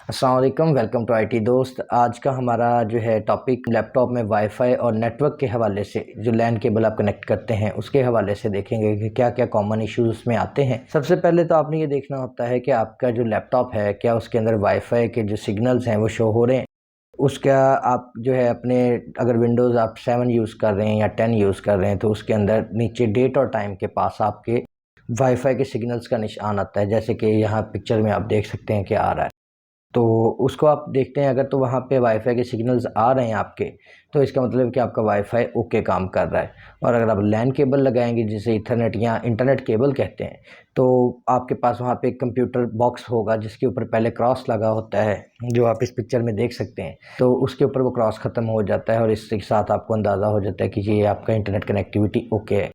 अस्सलाम वालेकुम, welcome to IT दोस्त। आज का हमारा जो है टॉपिक लैपटॉप में वाईफाई और नेटवर्क के हवाले से, जो लैन केबल आप कनेक्ट करते हैं उसके हवाले से देखेंगे कि क्या क्या कॉमन इश्यूज उसमें आते हैं। सबसे पहले तो आपने ये देखना होता है कि आपका जो लैपटॉप है क्या उसके अंदर वाईफाई के जो सिग्नल्स हैं वो शो हो रहे हैं। उसका आप जो है अपने, अगर विंडोज़ आप 7 यूज़ कर रहे हैं या 10 यूज़ कर रहे हैं तो उसके अंदर नीचे डेट और टाइम के पास आपके वाईफाई के सिग्नल्स का निशान आता है, जैसे कि यहाँ पिक्चर में आप देख सकते हैं कि आ रहा है। तो उसको आप देखते हैं, अगर तो वहाँ पे वाईफाई के सिग्नल्स आ रहे हैं आपके, तो इसका मतलब है कि आपका वाईफाई ओके काम कर रहा है। और अगर आप लैन केबल लगाएंगे जिसे इथरनेट या इंटरनेट केबल कहते हैं, तो आपके पास वहाँ पे एक कंप्यूटर बॉक्स होगा जिसके ऊपर पहले क्रॉस लगा होता है, जो आप इस पिक्चर में देख सकते हैं। तो उसके ऊपर वो क्रॉस ख़त्म हो जाता है और इसके साथ आपको अंदाज़ा हो जाता है कि ये आपका इंटरनेट कनेक्टिविटी ओके है।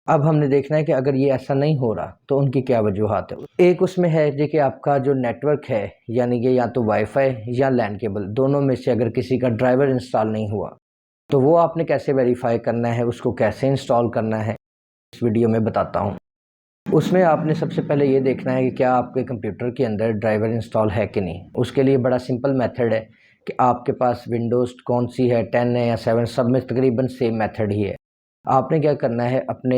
अब हमने देखना है कि अगर ये ऐसा नहीं हो रहा तो उनकी क्या वजूहात है। एक उसमें है देखिए, आपका जो नेटवर्क है, यानी कि या तो वाईफाई या लैन केबल, दोनों में से अगर किसी का ड्राइवर इंस्टॉल नहीं हुआ तो वो आपने कैसे वेरीफाई करना है, उसको कैसे इंस्टॉल करना है, इस वीडियो में बताता हूँ। उसमें आपने सबसे पहले ये देखना है कि क्या आपके कंप्यूटर के अंदर ड्राइवर इंस्टॉल है कि नहीं। उसके लिए बड़ा सिंपल मेथड है कि आपके पास विंडोज़ कौन सी है, 10 है या 7, सब में तकरीबन सेम मेथड ही है। आपने क्या करना है, अपने,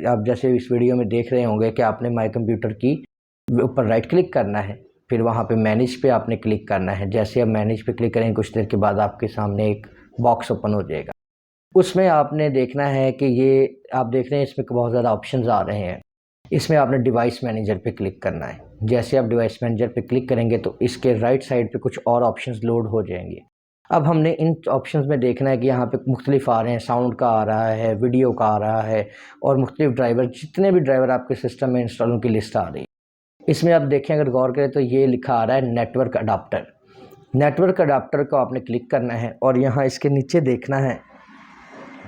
आप जैसे इस वीडियो में देख रहे होंगे कि आपने माई कंप्यूटर की ऊपर राइट क्लिक करना है, फिर वहाँ पे मैनेज पे आपने क्लिक करना है। जैसे आप मैनेज पे क्लिक करेंगे कुछ देर के बाद आपके सामने एक बॉक्स ओपन हो जाएगा। उसमें आपने देखना है कि ये आप देख रहे हैं इसमें बहुत ज़्यादा ऑप्शंस आ रहे हैं। इसमें आपने डिवाइस मैनेजर पे क्लिक करना है। जैसे आप डिवाइस मैनेजर पे क्लिक करेंगे तो इसके राइट साइड पे कुछ और ऑप्शंस लोड हो जाएंगे। अब हमने इन ऑप्शंस में देखना है कि यहाँ पे मुख्तलिफ आ रहे हैं, साउंड का आ रहा है, वीडियो का आ रहा है, और मुख्तलिफ ड्राइवर, जितने भी ड्राइवर आपके सिस्टम में इंस्टॉल उनकी लिस्ट आ रही है। इसमें आप देखें, अगर गौर करें तो ये लिखा आ रहा है नेटवर्क अडाप्टर। नेटवर्क अडाप्टर को आपने क्लिक करना है और यहाँ इसके नीचे देखना है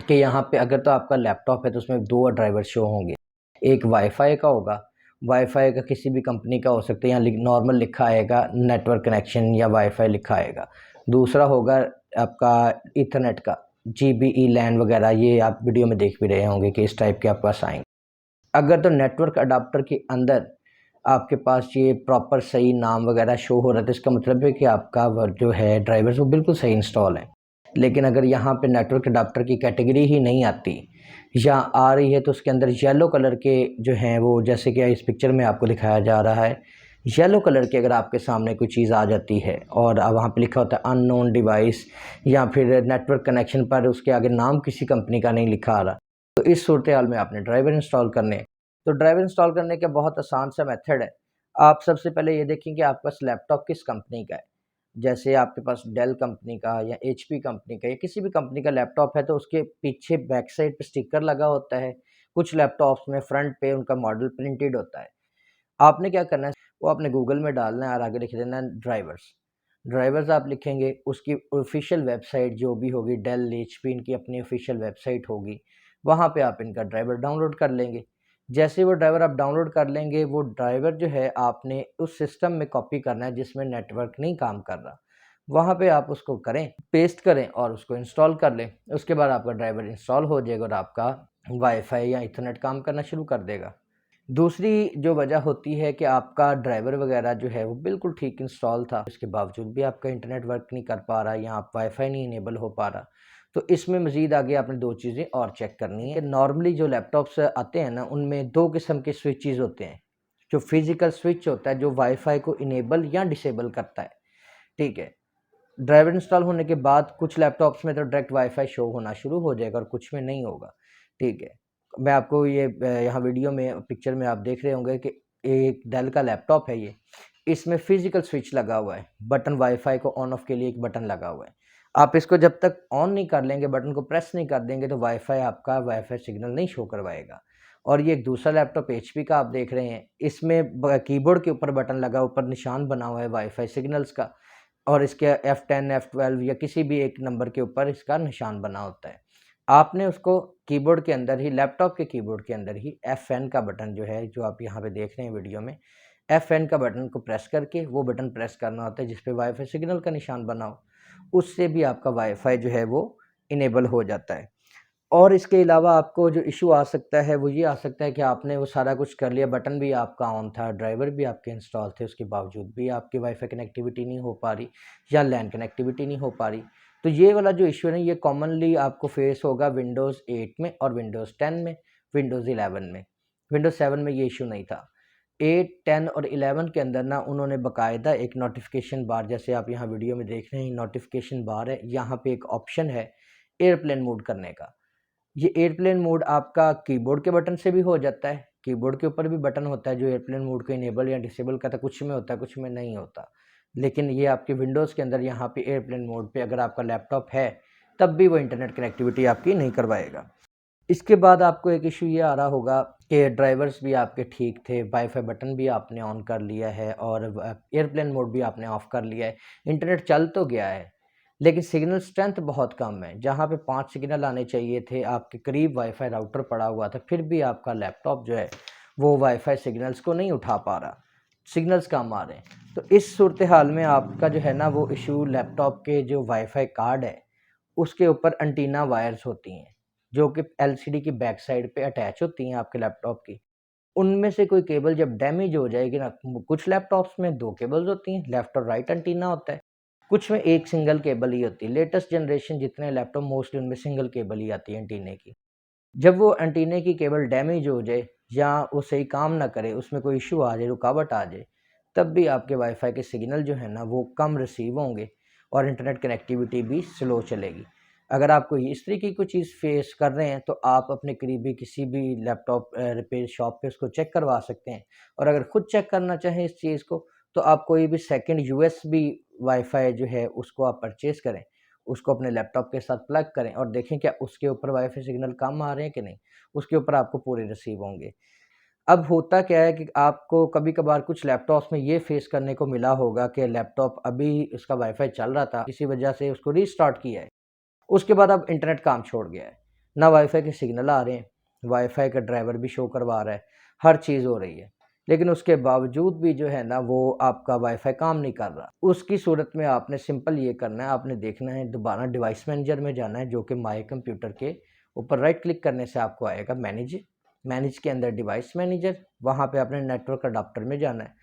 कि यहाँ पे अगर तो आपका लैपटॉप है तो उसमें दो ड्राइवर शो होंगे। एक वाईफाई का होगा, वाईफाई का किसी भी कंपनी का हो सकता है, यहाँ नॉर्मल लिखा आएगा नेटवर्क कनेक्शन या वाईफाई लिखा आएगा। दूसरा होगा आपका ईथरनेट का, जीबीई लैन वगैरह, ये आप वीडियो में देख भी रहे होंगे कि इस टाइप के आपके पास आएंगे। अगर तो नेटवर्क अडाप्टर के अंदर आपके पास ये प्रॉपर सही नाम वगैरह शो हो रहा है तो इसका मतलब है कि आपका जो है ड्राइवर्स वो बिल्कुल सही इंस्टॉल है। लेकिन अगर यहाँ पे नेटवर्क अडाप्टर की कैटेगरी ही नहीं आती या आ रही है तो उसके अंदर येलो कलर के जो हैं वो, जैसे कि इस पिक्चर में आपको दिखाया जा रहा है, येलो कलर की अगर आपके सामने कोई चीज़ आ जाती है और अब वहाँ पे लिखा होता है अननोन डिवाइस, या फिर नेटवर्क कनेक्शन पर उसके आगे नाम किसी कंपनी का नहीं लिखा आ रहा, तो इस सूरत हाल में आपने ड्राइवर इंस्टॉल करने हैं। तो ड्राइवर इंस्टॉल करने का बहुत आसान सा मेथड है। आप सबसे पहले ये देखें कि आपका लैपटॉप किस कंपनी का है। जैसे आपके पास डेल कंपनी का या एचपी कंपनी का या किसी भी कंपनी का लैपटॉप है तो उसके पीछे बैक साइड पे स्टिकर लगा होता है। कुछ लैपटॉप्स में फ्रंट पे उनका मॉडल प्रिंटेड होता है। आपने क्या करना है, वो आपने गूगल में डालना है और आगे लिख देना है ड्राइवर्स। ड्राइवर्स आप लिखेंगे, उसकी ऑफिशियल वेबसाइट जो भी होगी, डेल एचपी इनकी अपनी ऑफिशियल वेबसाइट होगी, वहाँ पे आप इनका ड्राइवर डाउनलोड कर लेंगे। जैसे वो ड्राइवर आप डाउनलोड कर लेंगे, वो ड्राइवर जो है आपने उस सिस्टम में कॉपी करना है जिसमें नेटवर्क नहीं काम कर रहा। वहाँ पे आप उसको करें, पेस्ट करें और उसको इंस्टॉल कर लें। उसके बाद आपका ड्राइवर इंस्टॉल हो जाएगा और आपका वाईफाई या इथरनेट काम करना शुरू कर देगा। दूसरी जो वजह होती है कि आपका ड्राइवर वगैरह जो है वो बिल्कुल ठीक इंस्टॉल था, उसके बावजूद भी आपका इंटरनेट वर्क नहीं कर पा रहा या आप वाईफाई नहीं इनेबल हो पा रहा, तो इसमें मज़ीद आगे आपने दो चीज़ें और चेक करनी है। नॉर्मली जो लैपटॉप्स आते हैं ना, उनमें दो किस्म के स्विचेस होते हैं। जो फिजिकल स्विच होता है जो वाईफाई को इनेबल या डिसेबल करता है, ठीक है। ड्राइवर इंस्टॉल होने के बाद कुछ लैपटॉप्स में तो डायरेक्ट वाईफाई शो होना शुरू हो जाएगा और कुछ में नहीं होगा, ठीक है। मैं आपको ये यहाँ वीडियो में पिक्चर में आप देख रहे होंगे कि एक डेल का लैपटॉप है ये, इसमें फिजिकल स्विच लगा हुआ है, बटन वाईफाई को ऑन ऑफ के लिए एक बटन लगा हुआ है। आप इसको जब तक ऑन नहीं कर लेंगे, बटन को प्रेस नहीं कर देंगे, तो वाईफाई आपका वाईफाई सिग्नल नहीं शो करवाएगा। और ये एक दूसरा लैपटॉप एचपी का आप देख रहे हैं, इसमें कीबोर्ड के ऊपर बटन लगा, ऊपर निशान बना हुआ है वाईफाई सिग्नल्स का, और इसके F10 F12 या किसी भी एक नंबर के ऊपर इसका निशान बना होता है। आपने उसको कीबोर्ड के अंदर ही, लैपटॉप के कीबोर्ड के अंदर ही FN का बटन जो है, जो आप यहाँ पे देख रहे हैं वीडियो में, FN का बटन को प्रेस करके वो बटन प्रेस करना होता है जिस पे वाईफाई सिग्नल का निशान बना हो। उससे भी आपका वाईफाई जो है वो इनेबल हो जाता है। और इसके अलावा आपको जो इशू आ सकता है वो ये आ सकता है कि आपने वो सारा कुछ कर लिया, बटन भी आपका ऑन था, ड्राइवर भी आपके इंस्टॉल थे, उसके बावजूद भी आपकी वाईफाई कनेक्टिविटी नहीं हो पा रही या लैन कनेक्टिविटी नहीं हो पा रही। तो ये वाला जो इशू है ना, ये कॉमनली आपको फेस होगा विंडोज़ 8 में और विंडोज़ 10 में, विंडोज़ 11 में। विंडोज़ 7 में ये इशू नहीं था। 8, 10 और 11 के अंदर ना उन्होंने बाकायदा एक नोटिफिकेशन बार, जैसे आप यहाँ वीडियो में देख रहे हैं, नोटिफिकेशन बार है, यहाँ पे एक ऑप्शन है एयरप्लेन मोड करने का। ये एयरप्लेन मोड आपका कीबोर्ड के बटन से भी हो जाता है, कीबोर्ड के ऊपर भी बटन होता है जो एयरप्लेन मोड को इनेबल या डिसेबल करता है, कुछ में होता है, कुछ में नहीं होता। लेकिन ये आपके विंडोज़ के अंदर यहाँ पे एयरप्लेन मोड पे अगर आपका लैपटॉप है, तब भी वो इंटरनेट कनेक्टिविटी आपकी नहीं करवाएगा। इसके बाद आपको एक इशू ये आ रहा होगा कि ड्राइवर्स भी आपके ठीक थे, वाईफाई बटन भी आपने ऑन कर लिया है और एयरप्लेन मोड भी आपने ऑफ कर लिया है, इंटरनेट चल तो गया है, लेकिन सिग्नल स्ट्रेंथ बहुत कम है। जहाँ पे 5 सिग्नल आने चाहिए थे, आपके करीब वाईफाई राउटर पड़ा हुआ था, फिर भी आपका लैपटॉप जो है वो वाईफाई सिग्नल्स को नहीं उठा पा रहा, सिग्नल्स कम आ रहे हैं। तो इस सूरत हाल में आपका जो है ना वो इशू, लैपटॉप के जो वाईफाई कार्ड है उसके ऊपर एंटीना वायर्स होती हैं जो कि एलसीडी की बैक साइड पे अटैच होती हैं आपके लैपटॉप की। उनमें से कोई केबल जब डैमेज हो जाएगी ना, कुछ लैपटॉप्स में 2 केबल्स होती हैं, लेफ्ट और राइट एंटीना होता है, कुछ में एक सिंगल केबल ही होती है। लेटेस्ट जनरेशन जितने लैपटॉप मोस्टली उनमें सिंगल केबल ही आती है एंटीने की। जब वो एंटीने की केबल डैमेज हो जाए या वो सही काम ना करे, उसमें कोई इशू आ जाए, रुकावट आ जाए, तब भी आपके वाईफाई के सिग्नल जो है ना वो कम रिसीव होंगे और इंटरनेट कनेक्टिविटी भी स्लो चलेगी। अगर आप कोई इस तरीके की कोई चीज़ फेस कर रहे हैं तो आप अपने करीबी किसी भी लैपटॉप रिपेयर शॉप पे उसको चेक करवा सकते हैं। और अगर खुद चेक करना चाहें इस चीज़ को, तो आप कोई भी सेकंड यूएसबी वाईफाई जो है उसको आप परचेज़ करें, उसको अपने लैपटॉप के साथ प्लग करें और देखें क्या उसके ऊपर वाईफाई सिग्नल कम आ रहे हैं कि नहीं, उसके ऊपर आपको पूरे रिसीव होंगे। अब होता क्या है कि आपको कभी-कभार कुछ लैपटॉप्स में ये फेस करने को मिला होगा कि लैपटॉप अभी उसका वाईफाई चल रहा था, किसी वजह से उसको रीस्टार्ट किया है, उसके बाद अब इंटरनेट काम छोड़ गया है, ना वाईफाई के सिग्नल आ रहे हैं, वाईफाई का ड्राइवर भी शो करवा रहा है, हर चीज़ हो रही है, लेकिन उसके बावजूद भी जो है ना वो आपका वाईफाई काम नहीं कर रहा। उसकी सूरत में आपने सिंपल ये करना है, आपने देखना है, दोबारा डिवाइस मैनेजर में जाना है, जो कि माय कंप्यूटर के ऊपर राइट क्लिक करने से आपको आएगा मैनेज, मैनेज के अंदर डिवाइस मैनेजर, वहाँ पे आपने नेटवर्क अडॉप्टर में जाना है।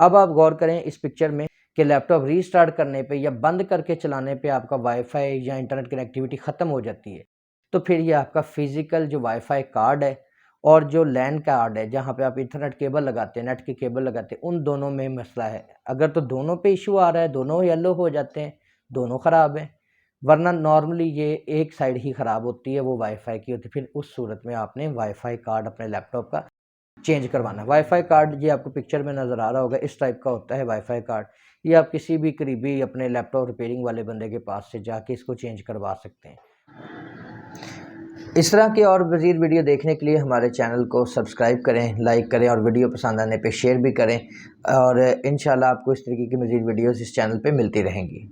अब आप गौर करें इस पिक्चर में कि लैपटॉप रीस्टार्ट करने पे या बंद करके चलाने पे आपका वाईफाई या इंटरनेट कनेक्टिविटी ख़त्म हो जाती है, तो फिर ये आपका फ़िज़िकल जो वाईफाई कार्ड है और जो लैन कार्ड है, जहाँ पे आप इथरनेट केबल लगाते हैं, नेट की केबल लगाते हैं, उन दोनों में मसला है। अगर तो दोनों पे इशू आ रहा है, दोनों येलो हो जाते हैं, दोनों ख़राब हैं, वरना नॉर्मली ये एक साइड ही ख़राब होती है, वो वाईफाई की होती है। फिर उस सूरत में आपने वाईफाई कार्ड अपने लैपटॉप का चेंज करवाना है। वाईफाई कार्ड ये आपको पिक्चर में नज़र आ रहा होगा, इस टाइप का होता है वाईफाई कार्ड। ये आप किसी भी करीबी अपने लैपटॉप रिपेयरिंग वाले बंदे के पास से जाके इसको चेंज करवा सकते हैं। इस तरह के और मज़ीद वीडियो देखने के लिए हमारे चैनल को सब्सक्राइब करें, लाइक करें और वीडियो पसंद आने पे शेयर भी करें और इंशाल्लाह आपको इस तरीके की मज़ीद वीडियोज़ इस चैनल पे मिलती रहेंगी।